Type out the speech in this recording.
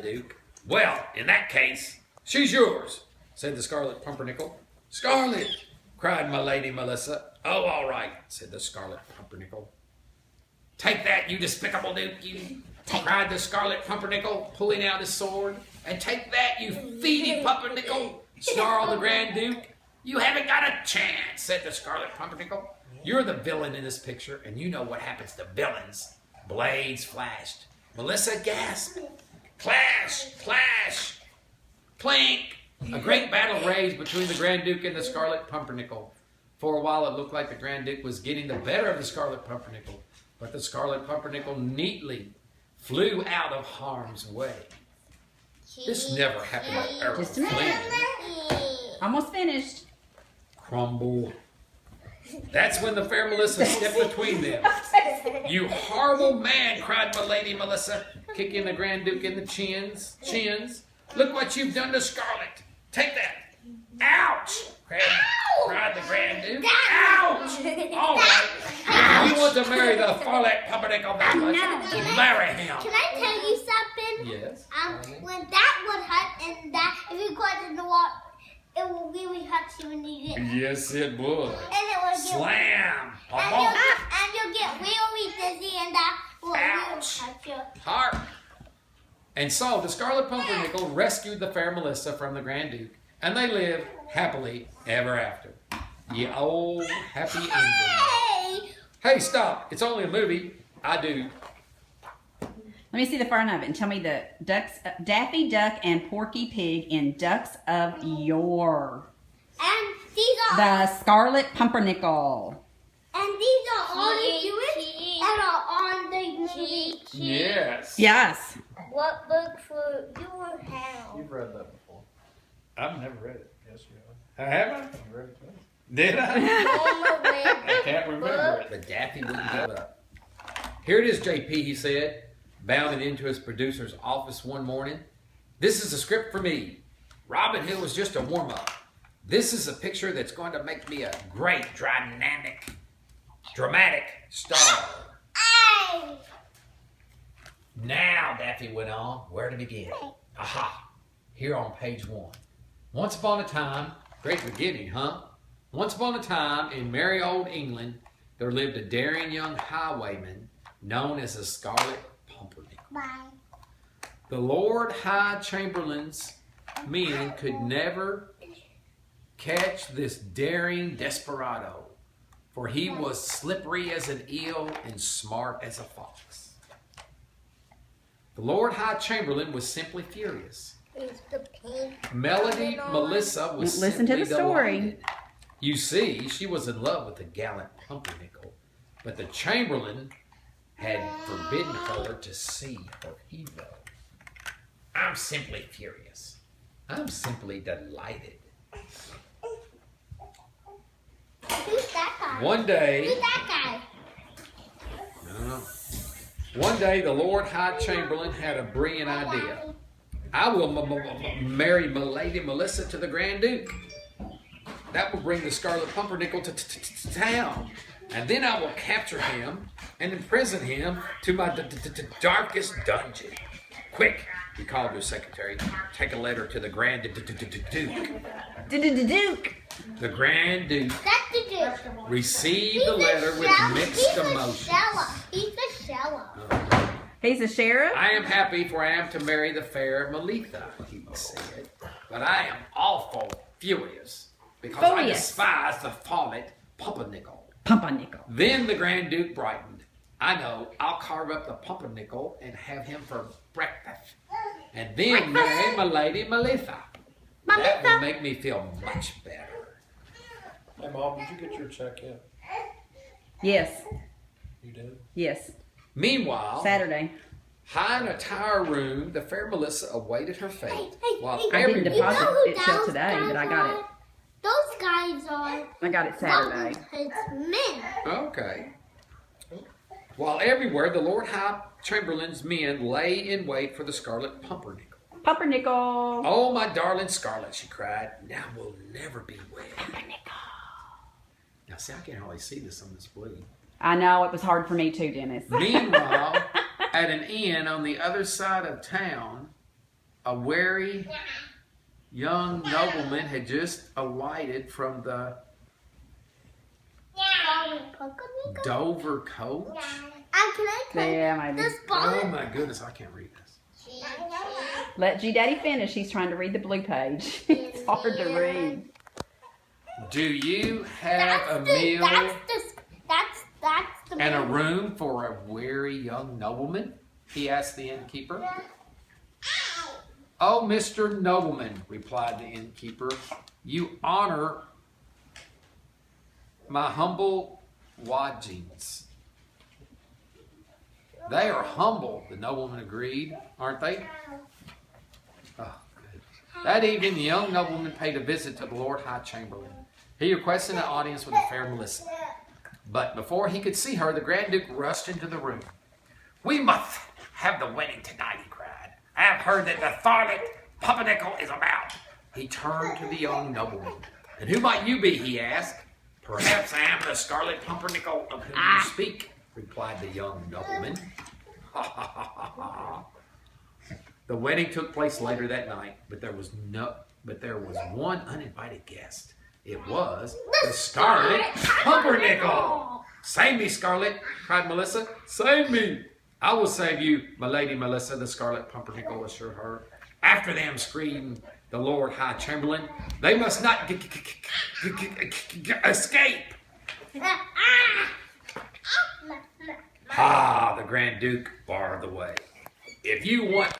Duke. Well, in that case, she's yours, said the Scarlet Pumpernickel. Scarlet, cried my lady Melissa. Oh, all right, said the Scarlet Pumpernickel. Take that, you despicable Duke, you, cried the Scarlet Pumpernickel, pulling out his sword. And take that, you thieving Pumpernickel, snarled the Grand Duke. You haven't got a chance, said the Scarlet Pumpernickel. You're the villain in this picture, and you know what happens to villains. Blades flashed. Melissa gasped. Clash, clash, clink. A great battle raged between the Grand Duke and the Scarlet Pumpernickel. For a while, it looked like the Grand Duke was getting the better of the Scarlet Pumpernickel, but the Scarlet Pumpernickel neatly flew out of harm's way. This never happened to Errol Just a minute. Flynn. Almost finished. Crumble. That's when the fair Melissa stepped between them. You horrible man, cried my lady Melissa, kicking the Grand Duke in the chins. Look what you've done to Scarlet. Take that. Ouch, cried the Grand Duke. Ouch. All right. If you want to marry the Scarlet Pumpernickel that much, marry him. Can I tell you something? Yes. When that would hurt and that, if you got in the water, it will really hurt you when you get. Yes, it would. And it will get. Slam. And you'll get really dizzy, and that will really Ouch. hurt you. Hark. And so the Scarlet Pumpernickel rescued the fair Melissa from the Grand Duke, and they lived happily ever after. Ye old happy ending. Hey, stop. It's only a movie. I do. Let me see the front of it and tell me the ducks, Daffy Duck and Porky Pig in Ducks of Yore. And these are. The Scarlet Pumpernickel. And these are all the humans that are on the movie. Yes. Yes. What book for your house? You've read that before. I've never read it. Yes, you have. I haven't. You read it too. Did I? I Can't remember it. But Daffy wouldn't give up. Here it is, JP, he said, bounding into his producer's office one morning. This is a script for me. Robin Hood was just a warm-up. This is a picture that's going to make me a great, dramatic star. Now, Daffy went on, where to begin? Aha, here on page 1. Once upon a time, great beginning, huh? Once upon a time, in merry old England, there lived a daring young highwayman known as the Scarlet Pumpernickel. The Lord High Chamberlain's men could never catch this daring desperado, for he was slippery as an eel and smart as a fox. The Lord High Chamberlain was simply furious. Melody Melissa was Listen to simply the story. delighted. You see, she was in love with the gallant Pumpernickel, but the Chamberlain had forbidden her to see her hero. I'm simply furious. I'm simply delighted. Who's that guy? One day, Who's that guy? One day, the Lord High Chamberlain had a brilliant idea. I will marry my lady Melissa to the Grand Duke. That will bring the Scarlet Pumpernickel to town. And then I will capture him and imprison him to my darkest dungeon. Quick, he called to his secretary, take a letter to the Grand Duke. Duke. The Grand Duke That's the Duke. received the letter with mixed emotions. He's the sheriff. He's a sheriff? I am happy, for I am to marry the fair Melitha, he said. But I am awful furious, because I despise the fallet Pumpernickel. Pumpernickel. Then the Grand Duke brightened. I know, I'll carve up the Pumpernickel and have him for breakfast. And then marry my lady Melitha. That will make me feel much better. Hey, Mom, did you get your check yet? Yes. You did? Yes. Meanwhile, Saturday. high in a tower room, the fair Melissa awaited her fate. While I didn't everyone, deposit it till today, but I got it. Those guys are I got it Saturday. men. Okay. While everywhere, the Lord High Chamberlain's men lay in wait for the Scarlet Pumpernickel. Pumpernickel. Oh, my darling Scarlet, she cried. Now we'll never be wed. Pumpernickel. Now, see, I can't hardly see this on this blue. I know, it was hard for me too, Dennis. Meanwhile, at an inn on the other side of town, a wary young nobleman had just alighted from the Dover coach. Can I put Yeah, maybe. this Oh ball? my goodness, I can't read this. Let GDaddy finish. He's trying to read the blue page. It's hard to read. Do you have a meal That's the and a room for a weary young nobleman? He asked the innkeeper. Oh, Mr. Nobleman, replied the innkeeper, you honor my humble lodgings. They are humble, the nobleman agreed, aren't they? Oh, good. That evening, the young nobleman paid a visit to the Lord High Chamberlain. He requested an audience with the fair Melissa. But before he could see her, the Grand Duke rushed into the room. We must have the wedding tonight, he cried. I have heard that the Scarlett Pumpernickel is about. He turned to the young nobleman. And who might you be, he asked. Perhaps I am the Scarlett Pumpernickel of whom you speak, replied the young nobleman. The wedding took place later that night, but there was one uninvited guest. It was the Scarlett Pumpernickel. Save me, Scarlett, cried Melissa. Save me. I will save you, my lady Melissa, the Scarlett Pumpernickel assured her. After them screamed the Lord High Chamberlain. They must not escape. The Grand Duke barred the way. If you want